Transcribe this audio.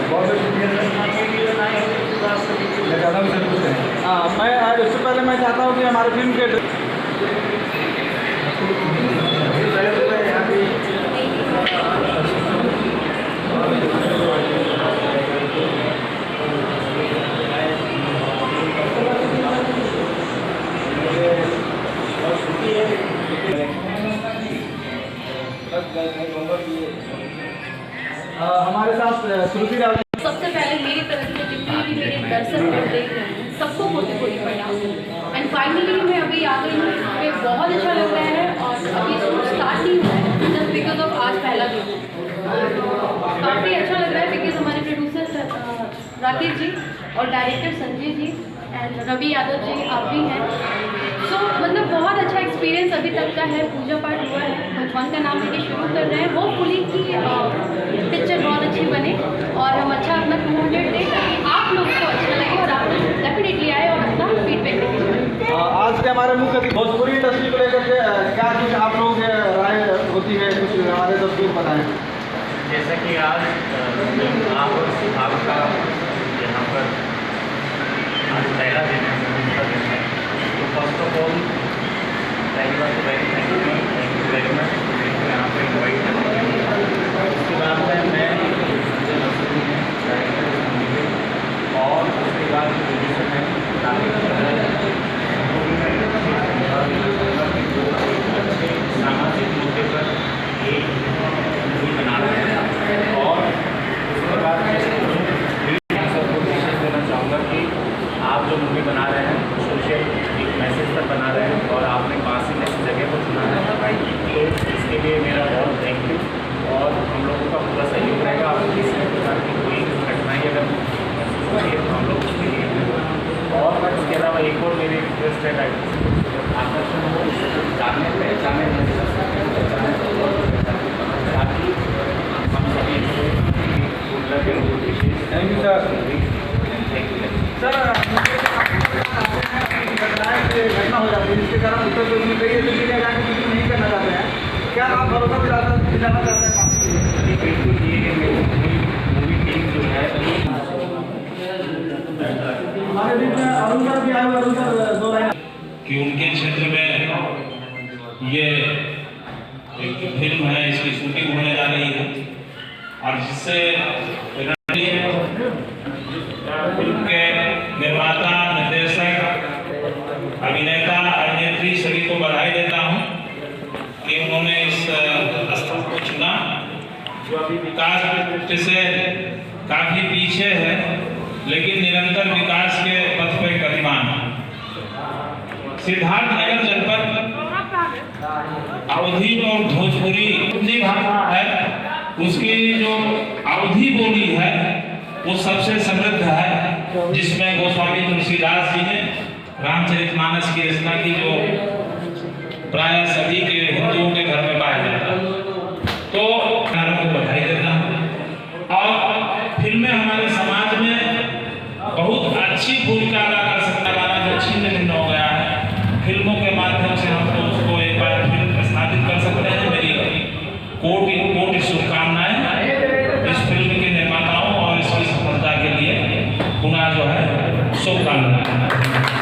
बहुत शुक्रिया सर। मैं चाहता हूँ सर कुछ कहें। हाँ, मैं इससे पहले मैं चाहता हूँ कि हमारे फिल्म के हमारे साथ श्रुति राव। सबसे पहले मेरी तरफ से जितने भी मेरे दर्शक लोग देख रहे हैं सबको बहुत बहुत प्रणाम। एंड फाइनली मैं अभी आ गई हूँ, मुझे बहुत अच्छा लग रहा है और अभी स्टार्ट ही हुआ है जस्ट बिकॉज ऑफ आज पहला दिन। काफ़ी अच्छा लग रहा है बिकॉज हमारे प्रोड्यूसर राकेश जी और डायरेक्टर संजय जी एंड रवि यादव जी आप भी हैं। सो मतलब बहुत अच्छा एक्सपीरियंस अभी तक का है। पूजा पाठ हुआ है, भगवान का नाम लेके शुरू कर रहे हैं। वो फुली की पिक्चर बहुत अच्छी बने और हम अच्छा अपना 200 दें ताकि आप लोगों को अच्छा लगे और आप डेफिनेटली आए और अपना फीडबैक दें। आज के हमारे मुख्य अतिथि भोजपुरी इंडस्ट्री को लेकर के क्या कुछ आप लोग राय होती है, कुछ हमारे दर्शकों को बताएं। जैसा कि आज आपका यहाँ पर आज पहला दिन है, तो फर्स्ट ऑफ ऑल पहली बात तो थैंक यू वेरी मच यहाँ पर इन्वाइट करने के लिए। उसके बाद में मैं और उसके बाद प्रोड्यूसर हैं अच्छे सामाजिक मुद्दे पर एक मूवी बना रहे हैं। और उसके बाद मैं सबको विशेष देना चाहूँगा कि आप जो मूवी बना रहे हैं सोशल एक मैसेज पर बना रहे हैं और आपने पास ही ऐसी जगह पर चुना है तो इसके लिए मेरा बहुत थैंक यू। और हम लोगों का पूरा सहयोग रहेगा। आप किसी भी प्रकार की कोई कठिनाई अगर महसूस होती है तो हम लोग उसके लिए हैं। और इसके अलावा एक और मेरी रिक्वेस्ट है आकर्षण हो, जाने पहचाने ताकि हम सभी विशेष। Thank you sir. Thank you sir घटना हो जाती है जिसके कारण उत्तर प्रदेश में कई ऐसी चीज़ें जाके कुछ नहीं करना चाहते हैं, क्या आप भरोसा दिलाना चाहते हैं? बिल्कुल ये मूवी टीम जो है हमारे बीच में अरुण सर भी आए हुए। अरुण सर दो लाइन कि उनके क्षेत्र में ये एक फिल्म है, इसकी शूटिंग होने जा रही है और जिससे फिल्म के निर्माता, निर्देशक, अभिनेता, अभिनेत्री सभी को बधाई देता हूँ कि उन्होंने इस स्थल को चुना जो अभी विकास की दृष्टि से काफ़ी पीछे है लेकिन निरंतर विकास के पथ पर गतिमान है। सिद्धार्थनगर जनपद अवधी और भोजपुरी हिंदी भाषा है, उसकी जो अवधी बोली है वो सबसे समृद्ध है, जिसमें गोस्वामी तुलसीदास जी ने रामचरितमानस की रचना की जो प्राय सभी के हिंदुओं के घर में पाया जाता है। तो गानों को बधाई देता हूँ। और फिल्में हमारे समाज में बहुत अच्छी भूमिका अदा कर सकता गाना जो छिन्न भिन्न हो गया है, फिल्मों के माध्यम से हम तो उसको एक बार फिल्म स्थापित कर सकते हैं। मेरी कोटि शुभकामनाएं इस फिल्म के निर्माताओं और इसकी सफलता के लिए पुनः जो है शुभकामनाएं।